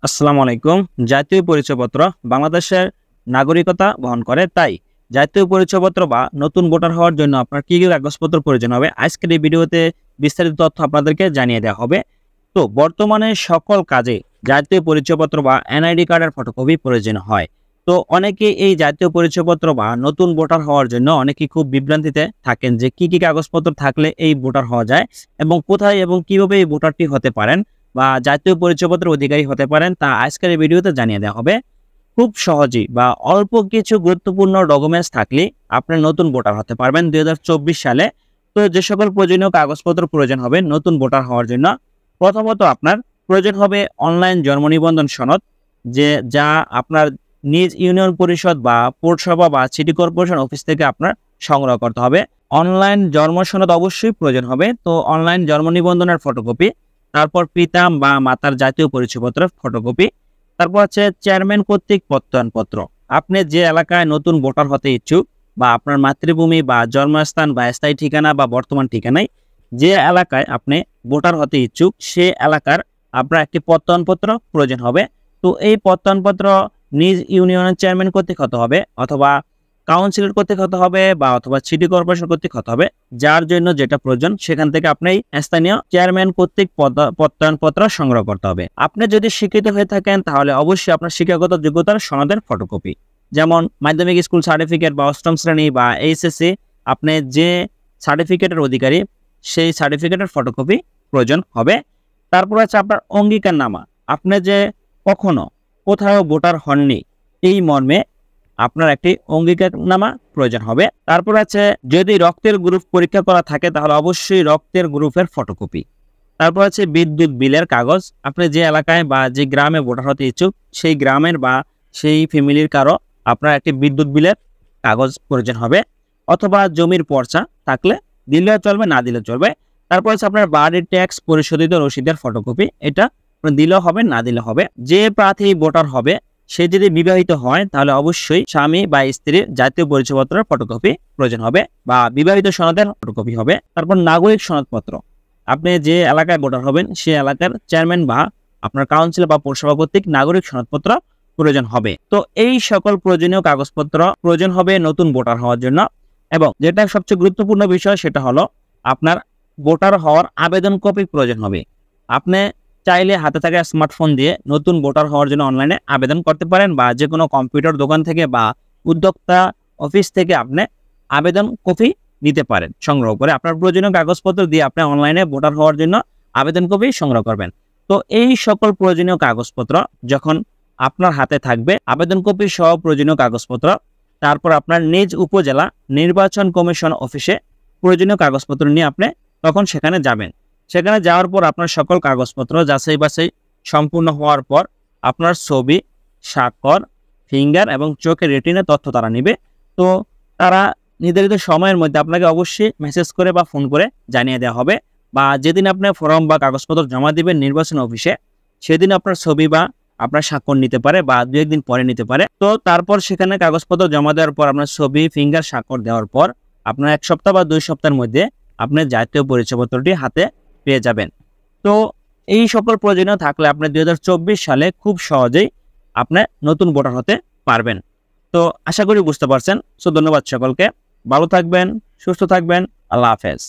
আসসালামু আলাইকুম। জাতীয় পরিচয়পত্র বাংলাদেশের নাগরিকতা বহন করে, তাই জাতীয় পরিচয়পত্র বা নতুন ভোটার হওয়ার জন্য আপনার কি কাগজপত্র প্রয়োজন হবে, আজকের এই ভিডিওতে বিস্তারিত তথ্য আপনাদেরকে জানিয়ে দেওয়া হবে। তো বর্তমানে সকল কাজে জাতীয় পরিচয়পত্র বা এনআইডি কার্ডের ফটোকপি প্রয়োজন হয়। তো অনেকে এই জাতীয় পরিচয়পত্র বা নতুন ভোটার হওয়ার জন্য অনেকেই খুব বিভ্রান্তিতে থাকেন যে কি কাগজপত্র থাকলে এই ভোটার হওয়া যায় এবং কোথায় এবং কিভাবে এই ভোটারটি হতে পারেন বা জাতীয় পরিচয়পত্রের অধিকারী হতে পারেন, তা আজকের এই ভিডিওতে জানিয়ে দেওয়া হবে। খুব সহজেই বা অল্প কিছু গুরুত্বপূর্ণ ডকুমেন্টস থাকলে আপনি নতুন ভোটার হতে পারবেন 2024 সালে। তো যে সকল প্রয়োজনীয় কাগজপত্র প্রয়োজন হবে নতুন ভোটার হওয়ার জন্য, প্রথমত আপনার প্রয়োজন হবে অনলাইন জন্ম নিবন্ধন সনদ, যা আপনার নিজ ইউনিয়ন পরিষদ বা পৌরসভা বা সিটি কর্পোরেশন অফিস থেকে আপনার সংগ্রহ করতে হবে। অনলাইন জন্ম সনদ অবশ্যই প্রয়োজন হবে। তো অনলাইন জন্ম নিবন্ধনের ফটোকপি, তারপর পিতা বা মাতার জাতীয় পরিচয়পত্রের ফটোকপি, তারপর হচ্ছে চেয়ারম্যান কর্তৃক প্রত্যয়নপত্র। আপনি যে এলাকায় নতুন ভোটার হতে ইচ্ছুক বা আপনার মাতৃভূমি বা জন্মস্থান বা স্থায়ী ঠিকানা বা বর্তমান ঠিকানায় যে এলাকায় আপনি ভোটার হতে ইচ্ছুক সে এলাকার আপনার একটি প্রত্যয়নপত্র প্রয়োজন হবে। তো এই প্রত্যয়নপত্র নিজ ইউনিয়নের চেয়ারম্যান কর্তৃক হতে হবে, অথবা কাউন্সিলর কর্তৃক হতে হবে, বা অথবা সিটি কর্পোরেশন কর্তৃক হতে হবে। যার জন্য যেটা প্রয়োজন সেখান থেকে আপনি স্থানীয় চেয়ারম্যান কর্তৃক প্রত্যয়নপত্র সংগ্রহ করতে হবে। আপনি যদি শিক্ষিত হয়ে থাকেন তাহলে অবশ্যই আপনার শিক্ষাগত যোগ্যতার সনদের ফটোকপি, যেমন মাধ্যমিক স্কুল সার্টিফিকেট বা অষ্টম শ্রেণী বা এইচএসসি, আপনি যে সার্টিফিকেটের অধিকারী সেই সার্টিফিকেটের ফটোকপি প্রয়োজন হবে। তারপর আছে আপনার অঙ্গীকারনামা, আপনি যে কখনো কোথাও ভোটার হননি এই মর্মে আপনার একটি অঙ্গীকারনামা প্রয়োজন হবে। তারপর আছে যদি রক্তের গ্রুপ পরীক্ষা করা থাকে তাহলে অবশ্যই রক্তের গ্রুপের ফটোকপি। তারপর আছে বিদ্যুৎ বিলের কাগজ, আপনি যে এলাকায় বা যে গ্রামে ভোটার হতে ইচ্ছুক সেই গ্রামের বা সেই ফ্যামিলির কারো আপনার একটি বিদ্যুৎ বিলের কাগজ প্রয়োজন হবে, অথবা জমির পর্চা থাকলে দিলেও চলবে, না দিলেও চলবে। তারপর আছে আপনার বাড়ির ট্যাক্স পরিশোধিত রসিদের ফটোকপি, এটা দিলেও হবে, না দিলেও হবে। যে প্রার্থী ভোটার হবে সে যদি বিবাহিত হয় তাহলে অবশ্যই স্বামী বা স্ত্রীর জাতীয় পরিচয়পত্রের ফটোকপি প্রয়োজন হবে বা বিবাহিত সনদের ফটোকপি হবে। তারপর নাগরিক সনদপত্র, আপনি যে এলাকায় ভোটার হবেন সে এলাকার চেয়ারম্যান বা আপনার কাউন্সিলর বা পৌরসভা কর্তৃক নাগরিক সনদপত্র প্রয়োজন হবে। তো এই সকল প্রয়োজনীয় কাগজপত্র প্রয়োজন হবে নতুন ভোটার হওয়ার জন্য। এবং যেটা সবচেয়ে গুরুত্বপূর্ণ বিষয় সেটা হলো আপনার ভোটার হওয়ার আবেদন কপি প্রয়োজন হবে। আপনি চাইলে হাতে থাকা স্মার্টফোন দিয়ে নতুন ভোটার হওয়ার জন্য অনলাইনে আবেদন করতে পারেন, বা যে কোনো কম্পিউটার দোকান থেকে বা উদ্যোক্তা অফিস থেকে আপনি আবেদন কপি নিতে পারেন সংগ্রহ করে। আপনার প্রয়োজনীয় কাগজপত্র দিয়ে আপনি অনলাইনে ভোটার হওয়ার জন্য আবেদন কপি সংগ্রহ করবেন। তো এই সকল প্রয়োজনীয় কাগজপত্র যখন আপনার হাতে থাকবে, আবেদন কপি সহ প্রয়োজনীয় কাগজপত্র, তারপর আপনার নিজ উপজেলা নির্বাচন কমিশন অফিসে প্রয়োজনীয় কাগজপত্র নিয়ে আপনি তখন সেখানে যাবেন। সেখানে যাওয়ার পর আপনার সকল কাগজপত্র যাচাই বাছাই সম্পূর্ণ হওয়ার পর আপনার ছবি, স্বাক্ষর, ফিঙ্গার এবং চোখের রেটিনা তথ্য তারা নেবে। তো তারা নির্ধারিত সময়ের মধ্যে আপনাকে অবশ্যই মেসেজ করে বা ফোন করে জানিয়ে দেওয়া হবে, বা যেদিন আপনি ফর্ম বা কাগজপত্র জমা দিবেন নির্বাচন অফিসে সেদিন আপনার ছবি বা আপনার স্বাক্ষর নিতে পারে বা 2-1 দিন পরে নিতে পারে। তো তারপর সেখানে কাগজপত্র জমা দেওয়ার পর আপনার ছবি, ফিঙ্গার, স্বাক্ষর দেওয়ার পর আপনার 1 সপ্তাহ বা 2 সপ্তাহের মধ্যে আপনার জাতীয় পরিচয়পত্রটি হাতে পেয়ে যাবেন। তো এই সকল প্রয়োজনীয় থাকলে আপনি 2024 সালে খুব সহজেই আপনি নতুন ভোটার হতে পারবেন। তো আশা করি বুঝতে পারছেন। ধন্যবাদ সকলকে, ভালো থাকবেন, সুস্থ থাকবেন, আল্লাহ হাফেজ।